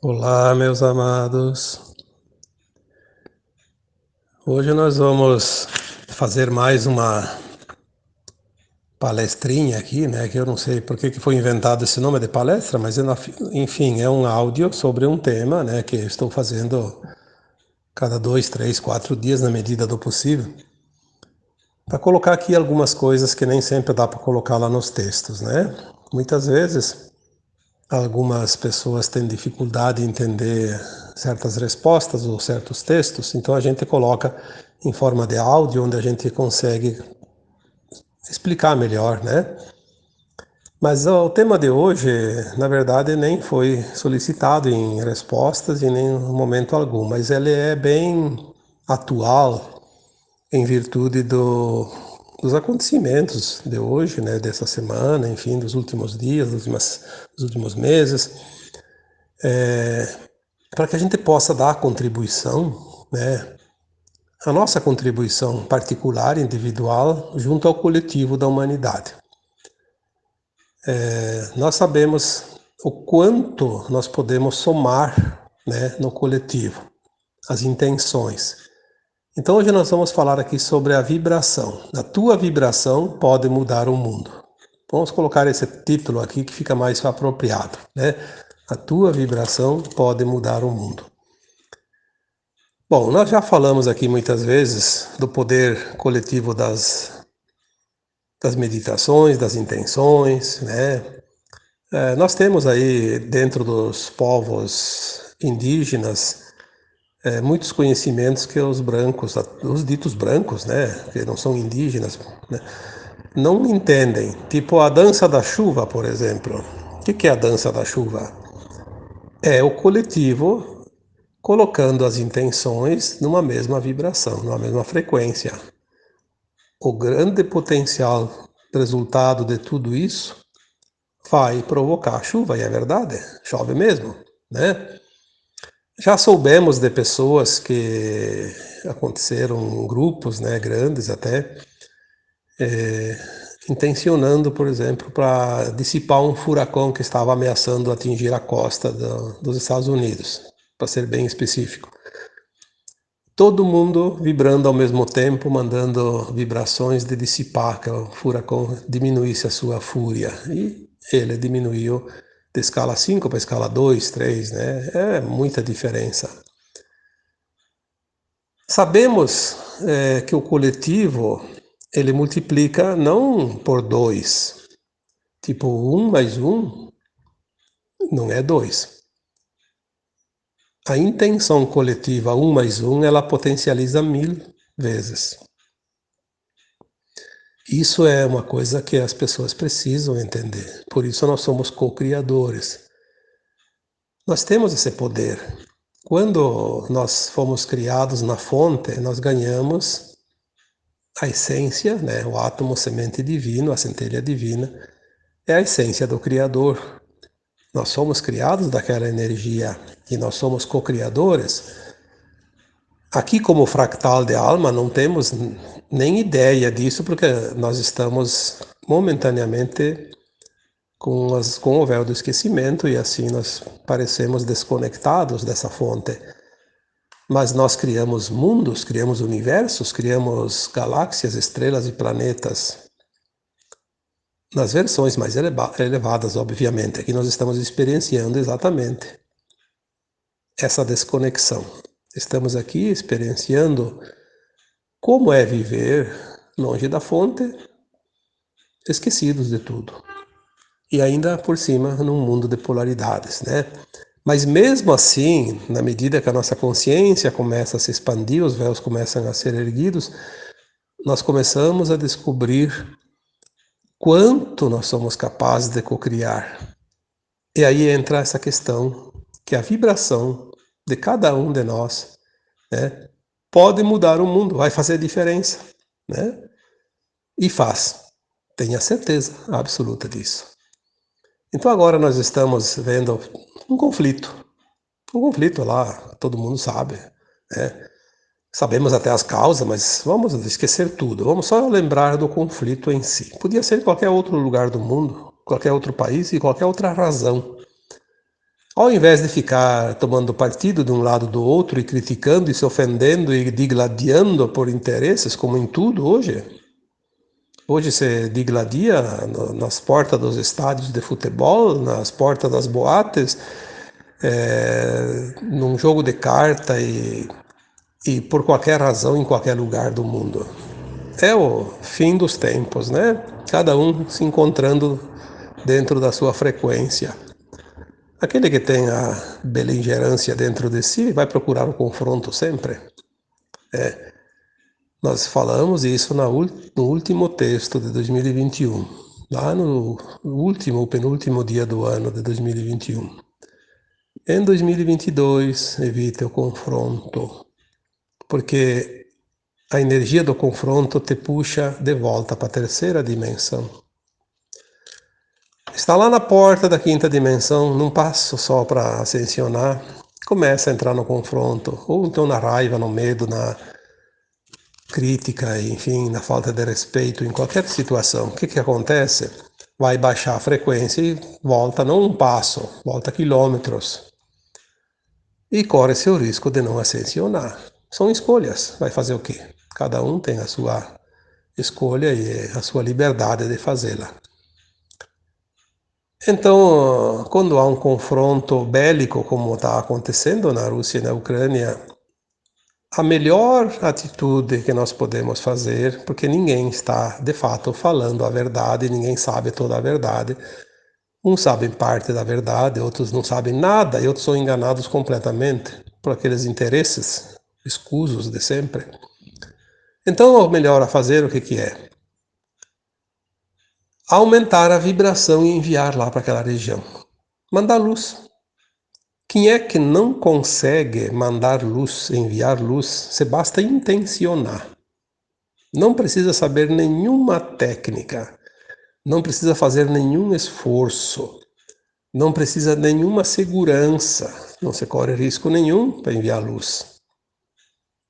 Olá, meus amados. Hoje nós vamos fazer mais uma palestrinha aqui, né? Que eu não sei por que foi inventado esse nome de palestra, mas enfim, é um áudio sobre um tema, né? Que eu estou fazendo cada 2, 3, 4 dias na medida do possível, para colocar aqui algumas coisas que nem sempre dá para colocar lá nos textos, né? Muitas vezes algumas pessoas têm dificuldade em entender certas respostas ou certos textos, então a gente coloca em forma de áudio, onde a gente consegue explicar melhor, né? Mas o tema de hoje, na verdade, nem foi solicitado em respostas em nenhum momento algum, mas ele é bem atual em virtude dos acontecimentos de hoje, né, dessa semana, enfim, dos últimos dias, dos últimos meses. Para que a gente possa dar a contribuição, né, a nossa contribuição particular, individual, junto ao coletivo da humanidade. Nós sabemos o quanto nós podemos somar, né, no coletivo, as intenções. Então hoje nós vamos falar aqui sobre a vibração. A tua vibração pode mudar o mundo. Vamos colocar esse título aqui que fica mais apropriado, né? A tua vibração pode mudar o mundo. Bom, nós já falamos aqui muitas vezes do poder coletivo das meditações, das intenções, né? Nós temos aí dentro dos povos indígenas muitos conhecimentos que os brancos, os ditos brancos, né, que não são indígenas, né, não entendem. Tipo a dança da chuva, por exemplo. O que é a dança da chuva? É o coletivo colocando as intenções numa mesma vibração, numa mesma frequência. O grande potencial resultado de tudo isso vai provocar chuva, e é verdade, chove mesmo, né? Já soubemos de pessoas que aconteceram grupos, né, grandes até, intencionando, por exemplo, para dissipar um furacão que estava ameaçando atingir a costa dos Estados Unidos, para ser bem específico. Todo mundo vibrando ao mesmo tempo, mandando vibrações de dissipar, que o furacão diminuísse a sua fúria. E ele diminuiu de escala 5 para escala 2, 3, né? É muita diferença. Sabemos que o coletivo ele multiplica não por 2, tipo 1 mais 1 não é 2. A intenção coletiva 1 mais 1 ela potencializa 1000 vezes. Isso é uma coisa que as pessoas precisam entender. Por isso nós somos co-criadores. Nós temos esse poder. Quando nós fomos criados na fonte, nós ganhamos a essência, né? O átomo semente divino, a centelha divina, é a essência do Criador. Nós somos criados daquela energia e nós somos co-criadores. Aqui, como fractal de alma, não temos nem ideia disso, porque nós estamos momentaneamente com o véu do esquecimento e assim nós parecemos desconectados dessa fonte. Mas nós criamos mundos, criamos universos, criamos galáxias, estrelas e planetas. Nas versões mais elevadas, obviamente, aqui nós estamos experienciando exatamente essa desconexão. Estamos aqui experienciando como é viver longe da fonte, esquecidos de tudo. E ainda por cima num mundo de polaridades, né? Mas mesmo assim, na medida que a nossa consciência começa a se expandir, os véus começam a ser erguidos, nós começamos a descobrir quanto nós somos capazes de cocriar. E aí entra essa questão que a vibração de cada um de nós, né, pode mudar o mundo, vai fazer diferença, né? E faz. Tenha certeza absoluta disso. Então agora nós estamos vendo um conflito lá, todo mundo sabe, né? Sabemos até as causas, mas vamos esquecer tudo. Vamos só lembrar do conflito em si. Podia ser em qualquer outro lugar do mundo, qualquer outro país e qualquer outra razão. Ao invés de ficar tomando partido de um lado do outro e criticando e se ofendendo e digladiando por interesses, como em tudo hoje. Hoje se digladia nas portas dos estádios de futebol, nas portas das boates, num jogo de carta e por qualquer razão em qualquer lugar do mundo. É o fim dos tempos, né? Cada um se encontrando dentro da sua frequência. Aquele que tem a beligerância dentro de si vai procurar o confronto sempre. Nós falamos isso no último texto de 2021, lá no último ou penúltimo dia do ano de 2021. Em 2022, evite o confronto, porque a energia do confronto te puxa de volta para a terceira dimensão. Está lá na porta da quinta dimensão, num passo só para ascensionar, começa a entrar no confronto, ou então na raiva, no medo, na crítica, enfim, na falta de respeito, em qualquer situação. O que acontece? Vai baixar a frequência e volta não um passo, volta quilômetros. E corre-se o risco de não ascensionar. São escolhas. Vai fazer o quê? Cada um tem a sua escolha e a sua liberdade de fazê-la. Então, quando há um confronto bélico, como está acontecendo na Rússia e na Ucrânia, a melhor atitude que nós podemos fazer, porque ninguém está de fato falando a verdade, ninguém sabe toda a verdade. Uns sabem parte da verdade, outros não sabem nada e outros são enganados completamente por aqueles interesses escusos de sempre. Então, o melhor a fazer o que é? Aumentar a vibração e enviar lá para aquela região. Mandar luz. Quem é que não consegue mandar luz, enviar luz? Se basta intencionar. Não precisa saber nenhuma técnica, não precisa fazer nenhum esforço, não precisa nenhuma segurança, não se corre risco nenhum para enviar luz.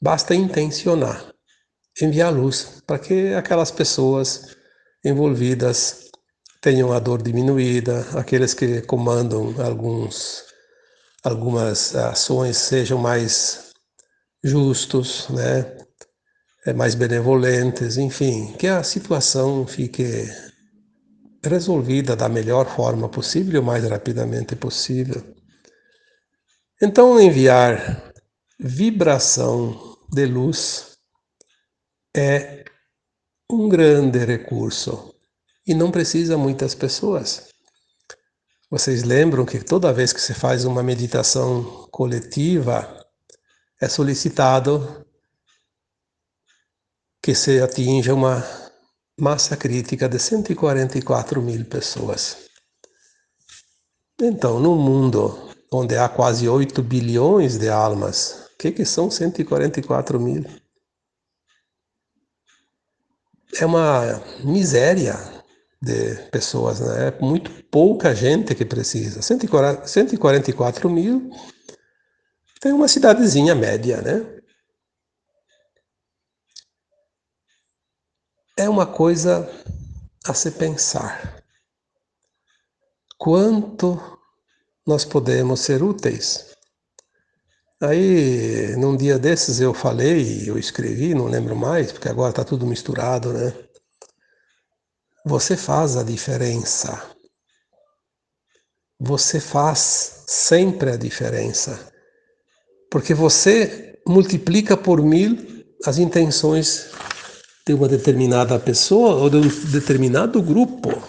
Basta intencionar, enviar luz para que aquelas pessoas envolvidas tenham a dor diminuída, aqueles que comandam algumas ações sejam mais justos, né? Mais benevolentes, enfim, que a situação fique resolvida da melhor forma possível, o mais rapidamente possível. Então, enviar vibração de luz é um grande recurso e não precisa muitas pessoas. Vocês lembram que toda vez que se faz uma meditação coletiva, é solicitado que se atinja uma massa crítica de 144 mil pessoas. Então, num mundo onde há quase 8 bilhões de almas, o que são 144 mil? É uma miséria de pessoas, né? É muito pouca gente que precisa. 144 mil tem uma cidadezinha média, né? É uma coisa a se pensar. Quanto nós podemos ser úteis? Aí, num dia desses eu falei, eu escrevi, não lembro mais, porque agora está tudo misturado, né? Você faz a diferença. Você faz sempre a diferença. Porque você multiplica por 1000 as intenções de uma determinada pessoa ou de um determinado grupo.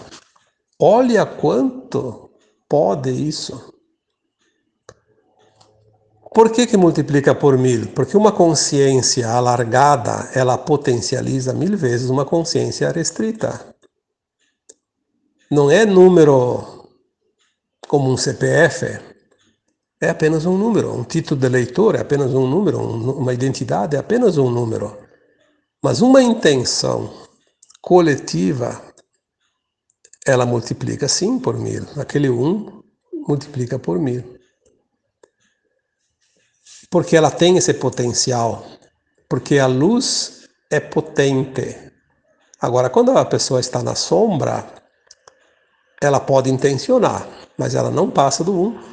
Olha quanto pode isso. Por que multiplica por 1000? Porque uma consciência alargada, ela potencializa 1000 vezes uma consciência restrita. Não é número como um CPF, é apenas um número. Um título de eleitor é apenas um número, uma identidade é apenas um número. Mas uma intenção coletiva, ela multiplica sim por 1000. Aquele 1 multiplica por 1000. Porque ela tem esse potencial. Porque a luz é potente. Agora, quando a pessoa está na sombra, ela pode intencionar, mas ela não passa do 1.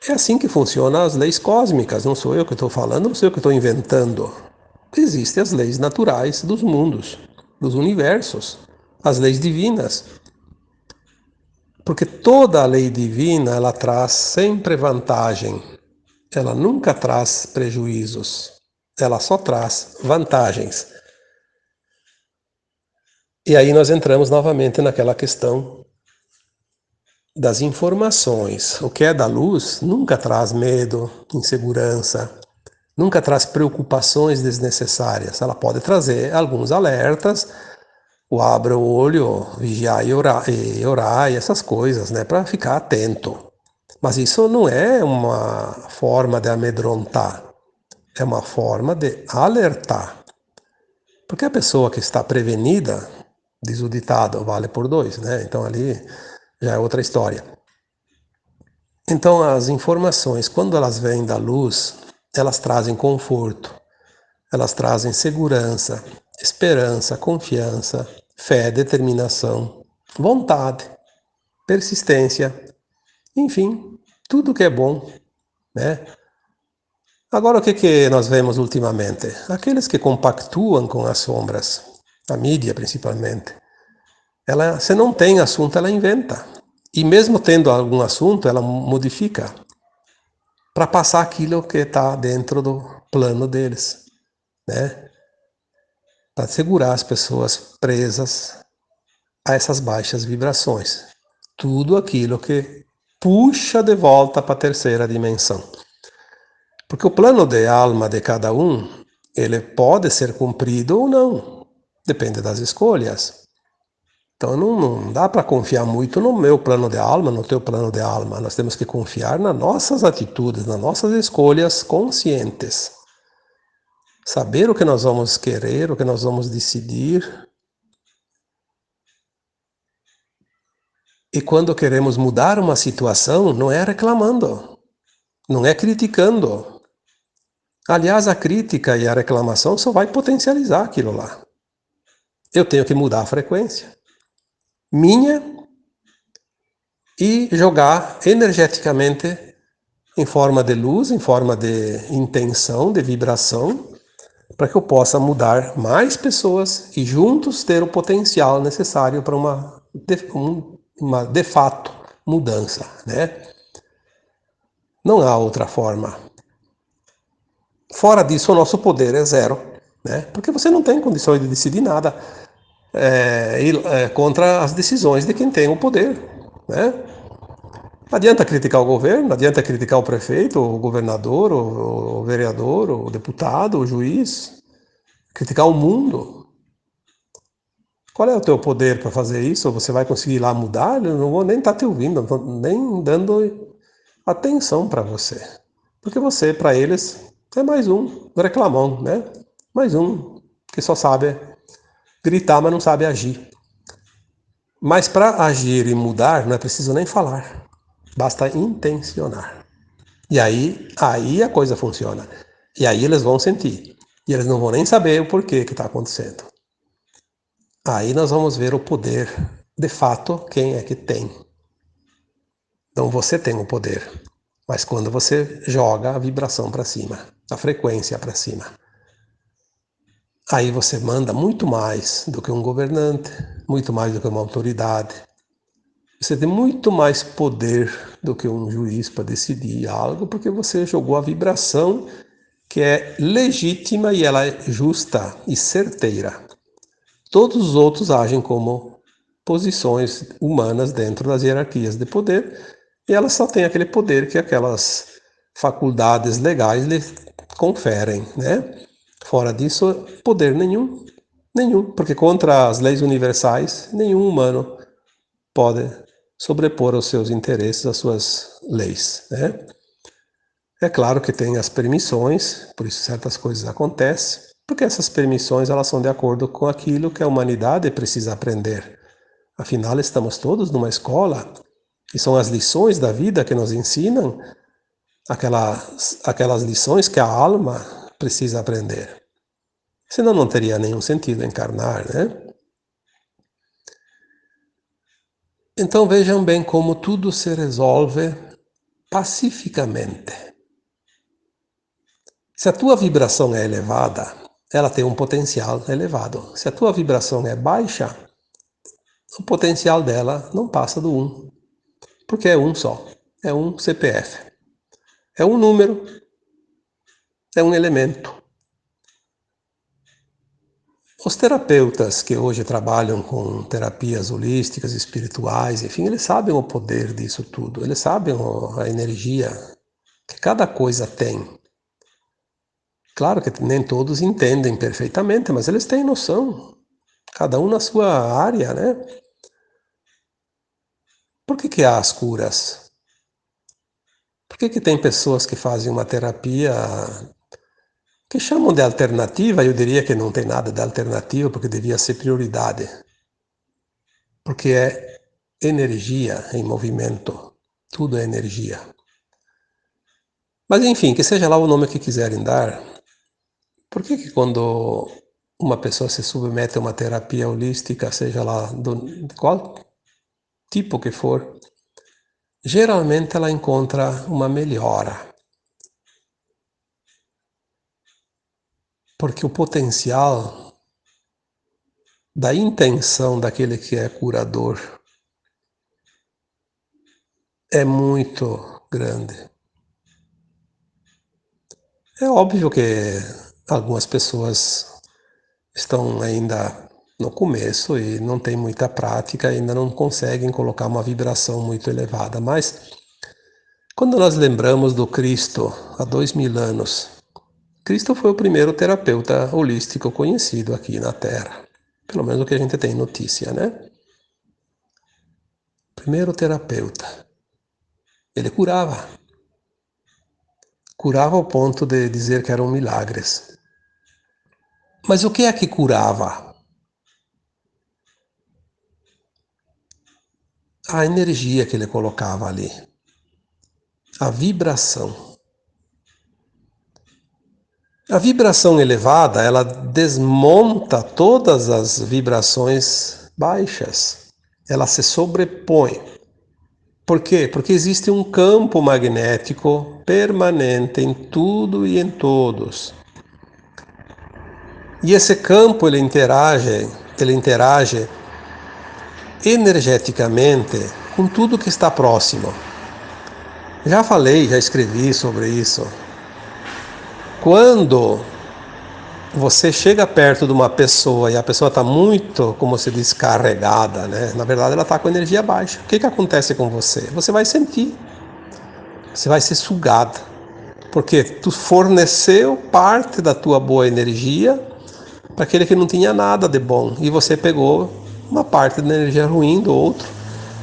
É assim que funcionam as leis cósmicas, não sou eu que estou falando, não sou eu que estou inventando. Existem as leis naturais dos mundos, dos universos, as leis divinas. Porque toda a lei divina, ela traz sempre vantagem. Ela nunca traz prejuízos. Ela só traz vantagens. E aí nós entramos novamente naquela questão das informações. O que é da luz nunca traz medo, insegurança, nunca traz preocupações desnecessárias. Ela pode trazer alguns alertas, o abra o olho, vigiar e orar e essas coisas, né, para ficar atento. Mas isso não é uma forma de amedrontar, é uma forma de alertar. Porque a pessoa que está prevenida, diz o ditado, vale por dois, né? Então ali já é outra história. Então as informações, quando elas vêm da luz, elas trazem conforto, elas trazem segurança, esperança, confiança, fé, determinação, vontade, persistência, enfim, tudo que é bom, né? Agora, o que nós vemos ultimamente? Aqueles que compactuam com as sombras, a mídia principalmente. Ela, se não tem assunto, ela inventa. E mesmo tendo algum assunto, ela modifica para passar aquilo que está dentro do plano deles, né? Para segurar as pessoas presas a essas baixas vibrações. Tudo aquilo que puxa de volta para a terceira dimensão. Porque o plano de alma de cada um, ele pode ser cumprido ou não. Depende das escolhas. Então não dá para confiar muito no meu plano de alma, no teu plano de alma. Nós temos que confiar nas nossas atitudes, nas nossas escolhas conscientes. Saber o que nós vamos querer, o que nós vamos decidir. E quando queremos mudar uma situação, não é reclamando, não é criticando. Aliás, a crítica e a reclamação só vai potencializar aquilo lá. Eu tenho que mudar a frequência minha e jogar energeticamente em forma de luz, em forma de intenção, de vibração, para que eu possa mudar mais pessoas e juntos ter o potencial necessário para uma de fato mudança, né? Não há outra forma. Fora disso, o nosso poder é zero, né? Porque você não tem condições de decidir nada contra as decisões de quem tem o poder, né? Não adianta criticar o governo, não adianta criticar o prefeito, o governador, o vereador, o deputado, o juiz, criticar o mundo. Qual é o teu poder para fazer isso? Você vai conseguir ir lá mudar? Eu não vou nem estar te ouvindo, não estou nem dando atenção para você. Porque você, para eles, é mais um reclamão, né? Mais um que só sabe gritar, mas não sabe agir. Mas para agir e mudar, não é preciso nem falar. Basta intencionar. E aí a coisa funciona. E aí eles vão sentir. E eles não vão nem saber o porquê que está acontecendo. Aí nós vamos ver o poder, de fato, quem é que tem. Então você tem o poder. Mas quando você joga a vibração para cima, a frequência para cima, aí você manda muito mais do que um governante, muito mais do que uma autoridade. Você tem muito mais poder do que um juiz para decidir algo, porque você jogou a vibração que é legítima e ela é justa e certeira. Todos os outros agem como posições humanas dentro das hierarquias de poder e elas só têm aquele poder que aquelas faculdades legais lhe conferem, né? Fora disso, poder nenhum, nenhum, porque contra as leis universais, nenhum humano pode sobrepor os seus interesses às suas leis, né? É claro que tem as permissões, por isso certas coisas acontecem, porque essas permissões elas são de acordo com aquilo que a humanidade precisa aprender. Afinal, estamos todos numa escola e são as lições da vida que nos ensinam aquelas lições que a alma precisa aprender. Senão não teria nenhum sentido encarnar, né? Então vejam bem como tudo se resolve pacificamente. Se a tua vibração é elevada, ela tem um potencial elevado. Se a tua vibração é baixa, o potencial dela não passa do 1, porque é um só, é um CPF, é um número, é um elemento. Os terapeutas que hoje trabalham com terapias holísticas, espirituais, enfim, eles sabem o poder disso tudo, eles sabem a energia que cada coisa tem. Claro que nem todos entendem perfeitamente, mas eles têm noção, cada um na sua área, né? Por que há as curas? Por que tem pessoas que fazem uma terapia que chamam de alternativa? Eu diria que não tem nada de alternativa, porque devia ser prioridade. Porque é energia em movimento. Tudo é energia. Mas enfim, que seja lá o nome que quiserem dar, por que quando uma pessoa se submete a uma terapia holística, seja lá de qual tipo que for, geralmente ela encontra uma melhora? Porque o potencial da intenção daquele que é curador é muito grande. É óbvio que algumas pessoas estão ainda no começo e não têm muita prática, ainda não conseguem colocar uma vibração muito elevada, mas quando nós lembramos do Cristo há 2000 anos, Cristo foi o primeiro terapeuta holístico conhecido aqui na Terra, pelo menos o que a gente tem notícia, né? Primeiro terapeuta. Ele curava ao ponto de dizer que eram milagres. Mas o que é que curava? A energia que ele colocava ali, a vibração. A vibração elevada, ela desmonta todas as vibrações baixas. Ela se sobrepõe. Por quê? Porque existe um campo magnético permanente em tudo e em todos. E esse campo ele interage energeticamente com tudo que está próximo. Já falei, já escrevi sobre isso. Quando você chega perto de uma pessoa e a pessoa está muito, como se diz, carregada, né? Na verdade ela está com energia baixa. O que acontece com você? Você vai sentir, você vai ser sugada, porque tu forneceu parte da tua boa energia para aquele que não tinha nada de bom e você pegou uma parte da energia ruim do outro,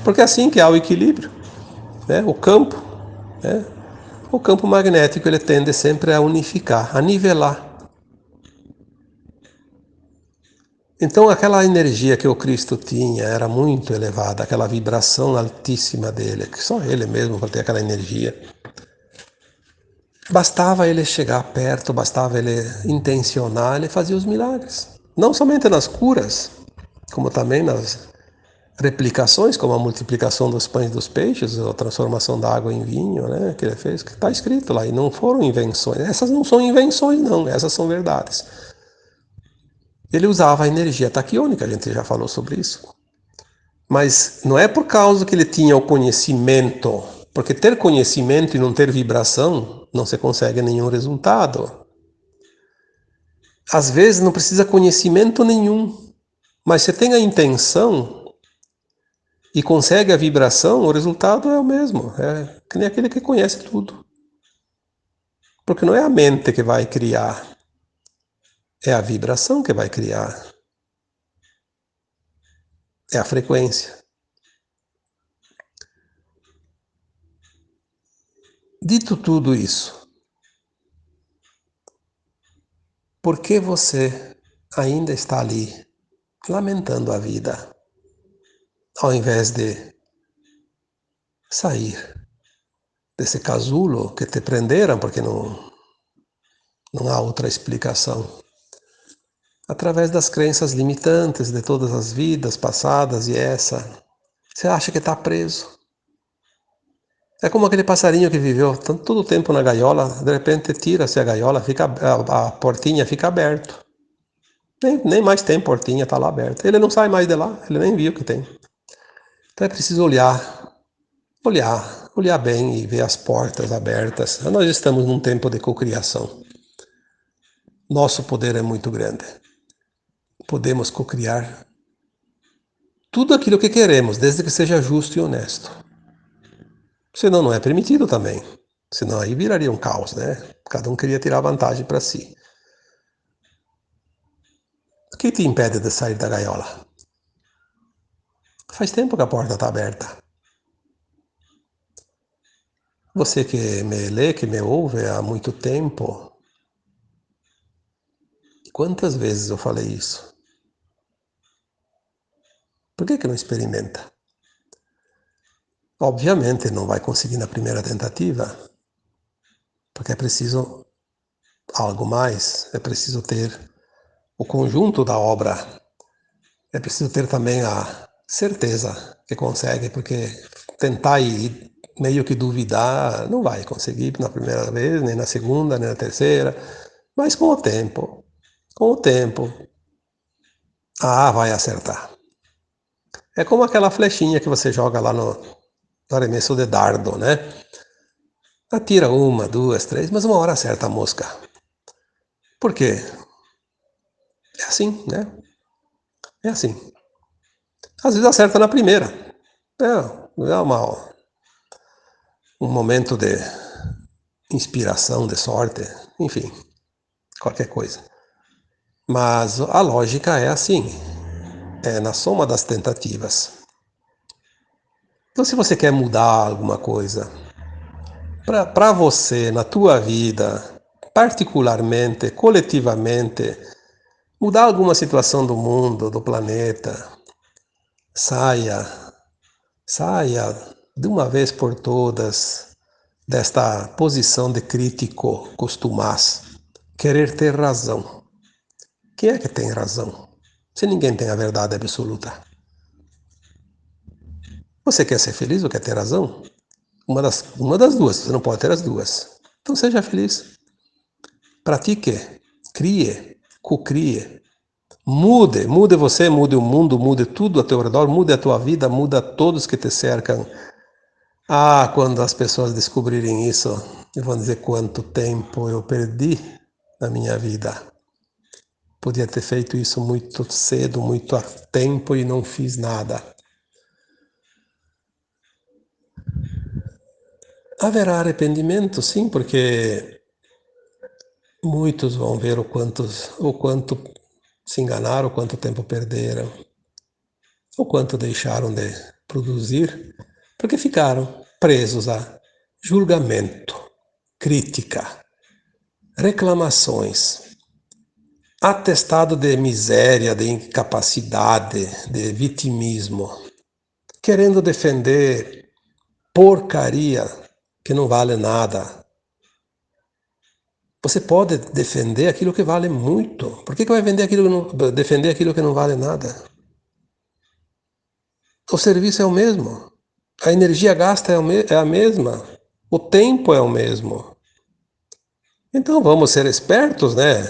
porque é assim que há o equilíbrio, né? Né? O campo magnético ele tende sempre a unificar, a nivelar. Então aquela energia que o Cristo tinha era muito elevada, aquela vibração altíssima dele, que só ele mesmo para ter aquela energia. Bastava ele chegar perto, bastava ele intencionar, ele fazia os milagres. Não somente nas curas, como também nas replicações, como a multiplicação dos pães e dos peixes, a transformação da água em vinho, né, que ele fez, que está escrito lá, e não foram invenções. Essas não são invenções, não, essas são verdades. Ele usava a energia taquiônica, a gente já falou sobre isso. Mas não é por causa que ele tinha o conhecimento, porque ter conhecimento e não ter vibração não se consegue nenhum resultado. Às vezes não precisa conhecimento nenhum, mas se tem a intenção e consegue a vibração, o resultado é o mesmo. É que nem aquele que conhece tudo. Porque não é a mente que vai criar, é a vibração que vai criar, é a frequência. Dito tudo isso, por que você ainda está ali, lamentando a vida, ao invés de sair desse casulo que te prenderam, porque não há outra explicação, através das crenças limitantes de todas as vidas passadas e essa? Você acha que está preso? É como aquele passarinho que viveu todo o tempo na gaiola, de repente tira-se a gaiola, a portinha fica aberta. Nem mais tem portinha, está lá aberta. Ele não sai mais de lá, ele nem viu que tem. Então é preciso olhar bem e ver as portas abertas. Nós estamos num tempo de cocriação. Nosso poder é muito grande. Podemos cocriar tudo aquilo que queremos, desde que seja justo e honesto. Senão não é permitido também. Senão aí viraria um caos, né? Cada um queria tirar vantagem para si. O que te impede de sair da gaiola? Faz tempo que a porta está aberta. Você que me lê, que me ouve há muito tempo, quantas vezes eu falei isso? Por que não experimenta? Obviamente não vai conseguir na primeira tentativa, porque é preciso algo mais, é preciso ter o conjunto da obra, é preciso ter também a certeza que consegue, porque tentar e meio que duvidar não vai conseguir na primeira vez, nem na segunda, nem na terceira, mas com o tempo, vai acertar. É como aquela flechinha que você joga lá no arremesso de dardo, né? Atira uma, duas, três, mas uma hora acerta a mosca. Por quê? É assim, né? É assim. Às vezes acerta na primeira. É um momento de inspiração, de sorte, enfim, qualquer coisa. Mas a lógica é assim, é na soma das tentativas. Então, se você quer mudar alguma coisa, para você, na tua vida, particularmente, coletivamente, mudar alguma situação do mundo, do planeta, saia, saia de uma vez por todas desta posição de crítico costumaz, querer ter razão. Quem é que tem razão? Se ninguém tem a verdade absoluta. Você quer ser feliz ou quer ter razão? Uma das duas, você não pode ter as duas. Então seja feliz. Pratique, crie, cocrie. Mude você, mude o mundo, mude tudo a teu redor, mude a tua vida, muda todos que te cercam. Quando as pessoas descobrirem isso, vão dizer quanto tempo eu perdi na minha vida. Podia ter feito isso muito cedo, muito a tempo e não fiz nada. Haverá arrependimento, sim, porque muitos vão ver o quanto se enganaram, o quanto tempo perderam, o quanto deixaram de produzir, porque ficaram presos a julgamento, crítica, reclamações, atestado de miséria, de incapacidade, de vitimismo, querendo defender porcaria que não vale nada. Você pode defender aquilo que vale muito. Por que vai defender aquilo que não vale nada? O serviço é o mesmo. A energia gasta é a mesma. O tempo é o mesmo. Então vamos ser espertos, né?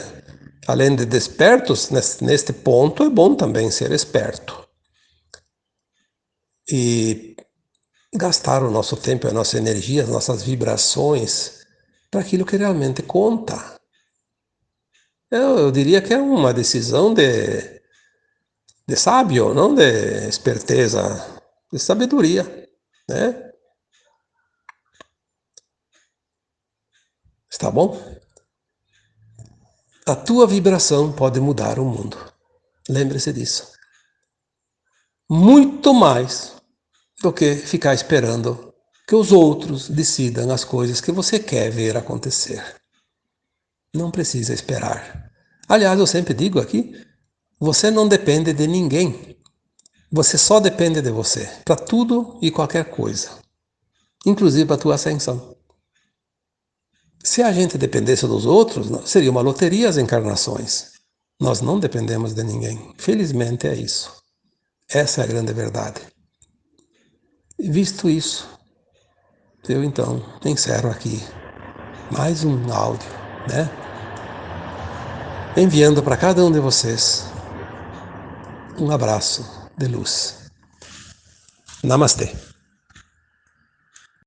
Além de despertos, neste ponto é bom também ser esperto. E gastar o nosso tempo, a nossa energia, as nossas vibrações para aquilo que realmente conta. Eu diria que é uma decisão de sábio, não de esperteza, de sabedoria, né? Está bom? A tua vibração pode mudar o mundo. Lembre-se disso. Muito mais do que ficar esperando que os outros decidam as coisas que você quer ver acontecer. Não precisa esperar. Aliás, eu sempre digo aqui, você não depende de ninguém. Você só depende de você, para tudo e qualquer coisa, inclusive para a tua ascensão. Se a gente dependesse dos outros, seria uma loteria as encarnações. Nós não dependemos de ninguém. Felizmente é isso. Essa é a grande verdade. Visto isso, eu então encerro aqui mais um áudio, né? Enviando para cada um de vocês um abraço de luz. Namastê.